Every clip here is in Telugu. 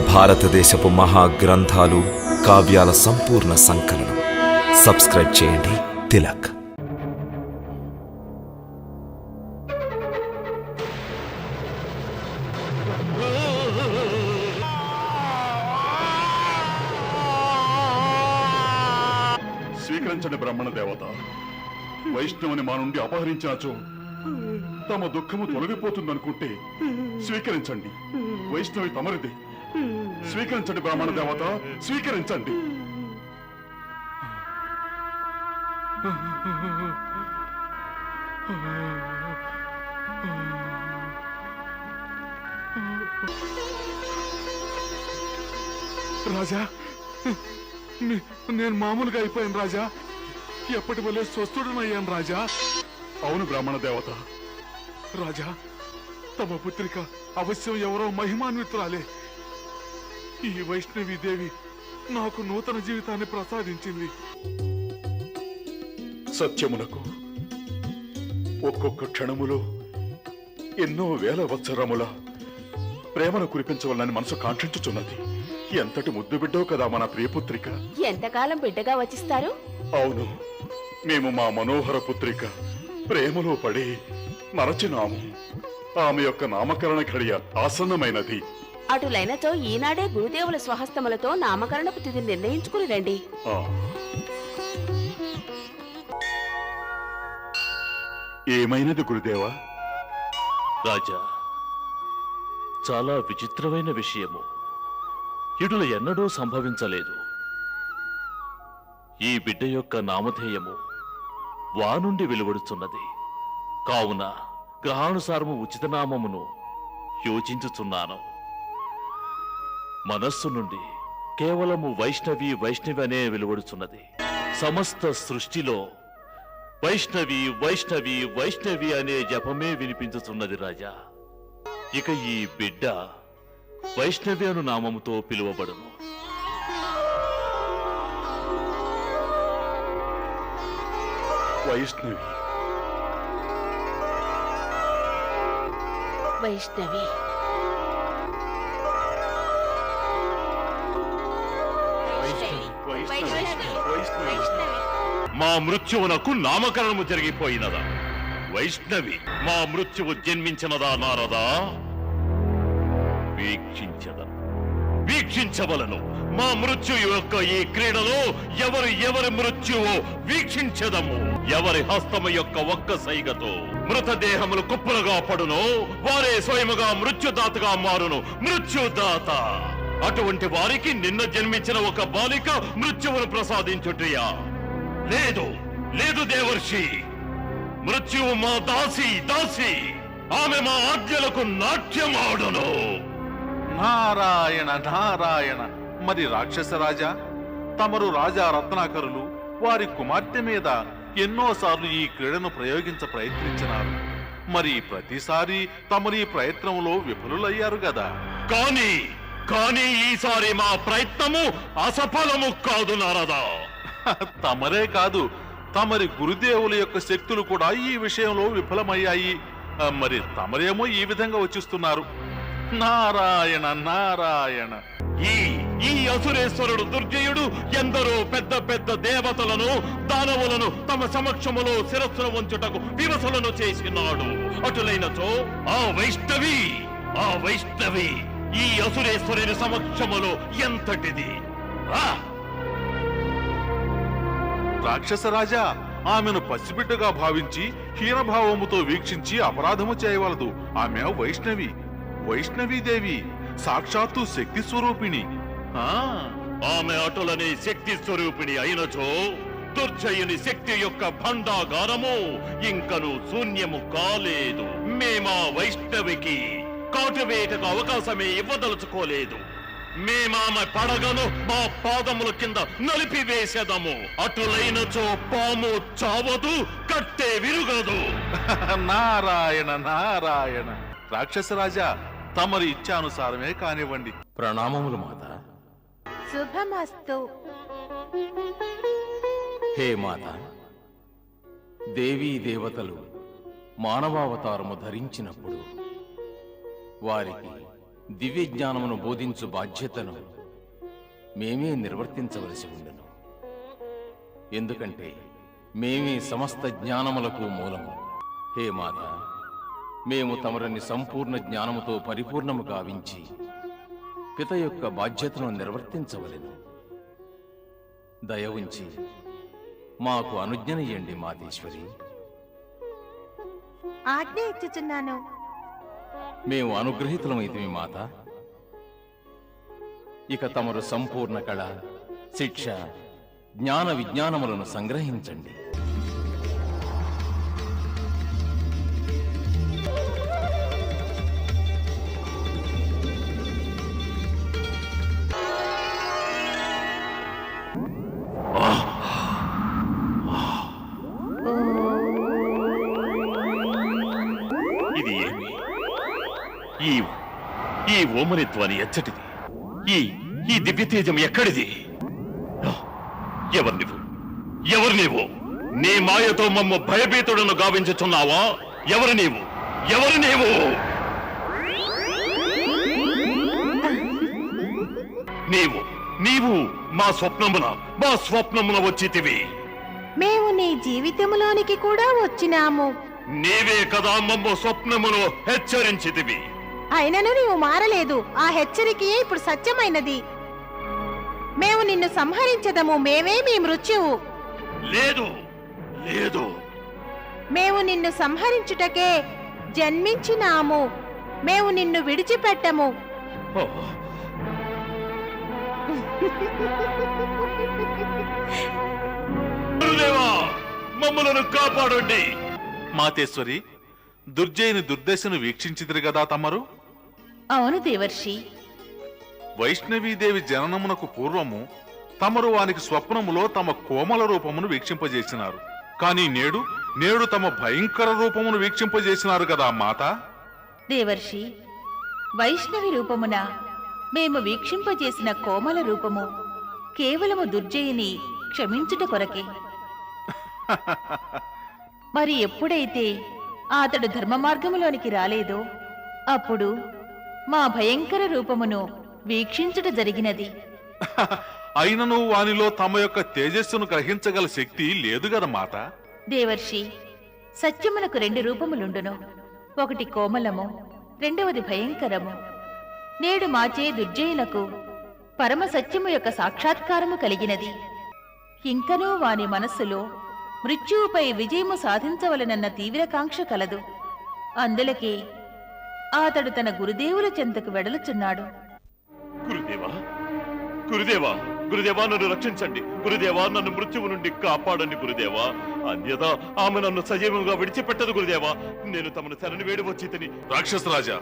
భారతదేశపు మహాగ్రంథాలు, కావ్యాల సంపూర్ణ సంకలనం. సబ్స్క్రైబ్ చేయండి తిలక్. స్వీకరించండి బ్రాహ్మణ దేవత. వైష్ణవుని మా నుండి అపహరించాచో తమ దుఃఖము తొలగిపోతుందనుకుంటే స్వీకరించండి. వైష్ణవి తమరిది. స్వీకరించండి బ్రాహ్మణ దేవత, స్వీకరించండి. రాజా, నేను మామూలుగా అయిపోయాను రాజా. ఎప్పటి వల్లే స్వస్థుడనయ్యాను రాజా. అవును బ్రాహ్మణ దేవత. రాజా, తమ పుత్రిక అవశ్యం ఎవరో మహిమాన్వితురాలే. ఈ వైష్ణవి దేవి నాకు నూతన జీవితాన్ని ప్రసాదించింది. సత్యమునకు ఒక్కొక్క క్షణములో ఎన్నో వేల వత్సరముల ప్రేమను కురిపించవాలని మనసు కాంక్షించుచున్నది. ఎంతటి ముద్దు బిడ్డో కదా మన ప్రియపుత్రిక. ఎంతకాలం బిడ్డగా వచ్చిస్తారు? అవును, మేము మా మనోహర పుత్రిక ప్రేమలో పడి మరచినాము. ఆమె యొక్క నామకరణ ఘడియ ఆసన్నమైనది. అటులైనతో ఈనాడే గురుదేవుల స్వహస్తములతో నామకరణపు తిథి నిర్ణయించుకుని రండి. ఏమైనది గురుదేవా? రాజా, చాలా విచిత్రమైన విషయము. ఇటుల ఎన్నడూ సంభవించలేదు. ఈ బిడ్డ యొక్క నామధేయము వా నుండి వెలువడుచున్నది. కావున గ్రహానుసారము ఉచిత నామమును యోచించుచున్నాను. మనస్సు నుండి కేవలము వైష్ణవి వైష్ణవి అనే వెలువడుచున్నది. సమస్త సృష్టిలో వైష్ణవి వైష్ణవి వైష్ణవి అనే జపమే వినిపించుచున్నది రాజా. ఇక ఈ బిడ్డ వైష్ణవి అను నామముతో పిలువబడును. వైష్ణవి. వైష్ణవి. మా మృత్యువునకు నామకరణము జరిగిపోయినదా? వైష్ణవి, మా మృత్యువు జన్మించినదా నారదా? వీక్షించవలను. మా మృత్యు యొక్క ఈ క్రీడలో ఎవరి మృత్యువో వీక్షించదము. ఎవరి హస్తము యొక్క ఒక్క సైగతో మృతదేహములు కుప్పలుగా పడునో వారే స్వయముగా మృత్యుదాతగా మారును. మృత్యుదాత. అటువంటి వారికి నిన్న జన్మించిన ఒక బాలిక మృత్యువును ప్రసాదించుటయా? లేదు లేదు దేవర్షి. మృత్యువు మా దాసి. ఆమె మా ఆజ్ఞలకు నాట్యమాడును. నారాయణ నారాయణ. మరి రాక్షస రాజా, తమరు రాజా రత్నాకరులు వారి కుమార్తె మీద ఎన్నోసార్లు ఈ క్రీడను ప్రయత్నించినారు. మరి ప్రతిసారి తమరి ప్రయత్నంలో విఫలులయ్యారు గదా. కానీ ఈసారి మా ప్రయత్నము అసఫలము కాదు నారదా. తమరే కాదు, తమరి గురుదేవుల యొక్క శక్తులు కూడా ఈ విషయంలో విఫలమయ్యాయి. మరి తమరేమో ఈ విధంగా వచ్చిస్తున్నారు. నారాయణ నారాయణ. ఈ అసురేశ్వరుడు దుర్జయుడు ఎందరో పెద్ద పెద్ద దేవతలను దానవులను తమ సమక్షములో శిరస్సును వంచుటకు వివసలను చేసినాడు. అటులైనచో ఆ వైష్ణవి ఈ అసురేశ్వరుని సమక్షములో ఎంతటిది? రాక్షస రాజా, ఆమెను పసిబిడ్డగా భావించి హీనభావముతో వీక్షించి అపరాధము చేయవలదు. ఆమె వైష్ణవీదేవి, సాక్షాత్తు శక్తి స్వరూపిణి. ఆమె అటులని శక్తి స్వరూపిణి అయినచో దుర్జయుని శక్తి యొక్క భండాగారము ఇంకను శూన్యము కాలేదు. మేమా వైష్ణవికి కాటువేటకు అవకాశమే ఇవ్వదలుచుకోలేదు. మేమామె పడగను మా పాదముల కింద నలిపివేసేదము. అటులైనచో పాము చావదు, కట్టే విరుగదు. నారాయణ నారాయణ. రాక్షసరాజా, తమరి ఇచ్చానుసారమే కానివ్వండి. ప్రణామములు మాత. శుభమస్తు. హే మాత, దేవీ దేవతలు మానవావతారము ధరించినప్పుడు వారికి దివ్య జ్ఞానమును బోధించు బాధ్యతను మేమే నిర్వర్తించవలసి ఉండును. ఎందుకంటే మేమే సమస్త జ్ఞానములకు మూలము. హే మాత, మేము తమరిని సంపూర్ణ జ్ఞానముతో పరిపూర్ణము గావించి పిత యొక్క బాధ్యతను నిర్వర్తించవలెను. దయ ఉంచి మాకు అనుజ్ఞనియ్యండి మాతేశ్వరి. ఆజ్ఞ ఇచ్చుచున్నాను. మేము అనుగ్రహీతులమైతిమి మాత. ఇక తమరు సంపూర్ణ కళ, శిక్ష, జ్ఞాన విజ్ఞానములను సంగ్రహించండి. ఇది ఏమి? ఈ ఈ ఓమనిత్వాన్ని ఎచ్చటిది? ఈ ఈ దివ్యతేజం ఎక్కడిది? ఎవరు నీవు? ఎవరు నీవు? నీ మాయతో మమ్మ భయభీతుడను గావించుచున్నావా? ఎవరు నీవు? ఎవరు నీవు? నీవు నీవు మా స్వప్నమున వచ్చితివి. మేము నీ జీవితంలోనికి కూడా వచ్చినాము. నీవే కదా మమ్మ స్వప్నమును హెచ్చరించితివి. అయినను నీవు మారలేదు. ఆ హెచ్చరికయే ఇప్పుడు సత్యమైనది. మేము నిన్ను సంహరించదము. మేమే మీ మృత్యువు. లేదు లేదు, మేము నిన్ను సంహరించుటకే జన్మించినాము. మేము నిన్ను విడిచిపెట్టము. ఓ, గురుదేవా, మమ్మలను కాపాడండి. మాతేశ్వరి, దుర్జయుని దుర్దశను వీక్షించిదిరు గదా తమరు? అవును దేవర్షి. వైష్ణవీదేవి జననమునకు పూర్వము తమరు వానికి స్వప్నములో తమ కోమల రూపమును వీక్షింపజేసినారు. కానీ నేడు తమ భయంకర రూపమును వీక్షింపజేసినారు కదా మాత. దేవర్షి, వైష్ణవి రూపమున మేము వీక్షింపజేసిన కోమల రూపము కేవలము దుర్జయుని క్షమించుట కొరకే. మరి ఎప్పుడైతే అతడు ధర్మ మార్గములోనికి రాలేదో అప్పుడు మా భయంకర రూపమును వీక్షించుట జరిగినది. అయినను వానిలో తమ యొక్క తేజస్సును గ్రహించగల శక్తి లేదు గదా మాత. దేవర్షి, సత్యమునకు 2 రూపములుండును. ఒకటి కోమలము, రెండవది భయంకరము. నేడు మాచే దుర్జయులకు పరమ సత్యము యొక్క సాక్షాత్కారము కలిగినది. ఇంకనూ వాని మనస్సులో మృత్యువుపై విజయము సాధించవలనన్న తీవ్రకాంక్ష కలదు. అందులకే అతడు తన గురుదేవుల చెంతకు వెడలుచున్నాడు. గురుదేవా, గురుదేవా, గురుదేవా, నన్ను రక్షించండి. గురుదేవా, నన్ను మృత్యువు నుండి కాపాడండి గురుదేవా. అన్యథా ఆమె నన్ను సజీవంగా విడిచిపెట్టదు గురుదేవా. నేను తమను శరణి వేడి వచ్చి తిని. రాక్షస రాజా,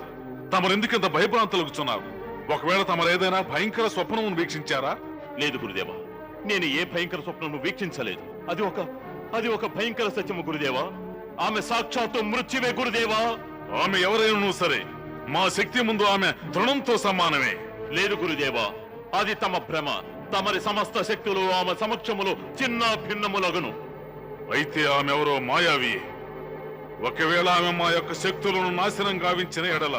తమరెందుకింత భయభ్రాంతులుగుచున్నారు? ఒకవేళ తమరేదైనా భయంకర స్వప్నమును వీక్షించారా? లేదు గురుదేవా, నేను ఏ భయంకర స్వప్నము వీక్షించలేదు. అది ఒక భయంకర సత్యము గురుదేవా. ఆమె సాక్షాత్తు మృత్యువే గురుదేవా. ఆమె ఎవరైనా సరే మా శక్తి ముందు ఆమె తృణంతో సమానమే. లేదు గురుదేవా, అది తమ భ్రమ. తమరి సమస్త శక్తులు ఆమె సమక్షములో చిన్న భిన్నములగును. అయితే ఆమె ఎవరో మాయావి. ఒకవేళ ఆమె మా యొక్క శక్తులను నాశనం గావించిన ఎడల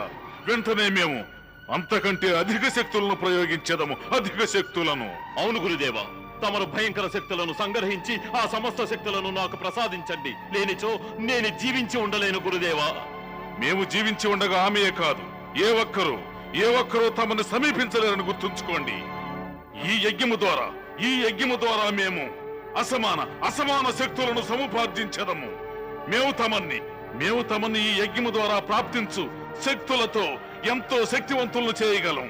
వెంటనే మేము అంతకంటే అధిక శక్తులను ప్రయోగించేదము. అధిక శక్తులను. అవును గురుదేవా, తమరు భయంకర శక్తులను సంగ్రహించి ఆ సమస్త శక్తులను నాకు ప్రసాదించండి. లేనిచో నేను జీవించి ఉండలేను గురుదేవా. మేము జీవించి ఉండగా ఆమెయే కాదు, ఏ ఒక్కరూ తమను సమీపించలేరని గుర్తుంచుకోండి. ఈ యజ్ఞము ద్వారా మేము అసమాన శక్తులను సముపార్జించదము. మేము తమన్ని ఈ యజ్ఞము ద్వారా ప్రాప్తించు శక్తులతో ఎంతో శక్తివంతులను చేయగలం.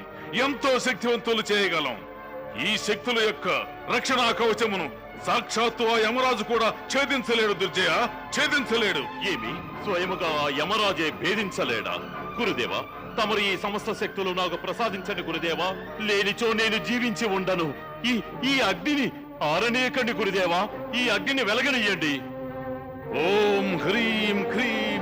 ఈ శక్తుల యొక్క రక్షణా కవచమును సాక్షాత్తు ఆ యమరాజు కూడా ఛేదించలేడు దుర్జయ, ఛేదించలేడు. ఏమి స్వయముగా ఆ యమరాజే భేదించలేడా? గురుదేవా, తమరు ఈ సమస్త శక్తులు నాకు ప్రసాదించండి గురుదేవా. లేనిచో నేను జీవించి ఉండను. ఈ అగ్నిని ఆరనేకండి గురుదేవా. ఈ అగ్నిని వెలగనియ్యండి. ఓం హ్రీం క్రీం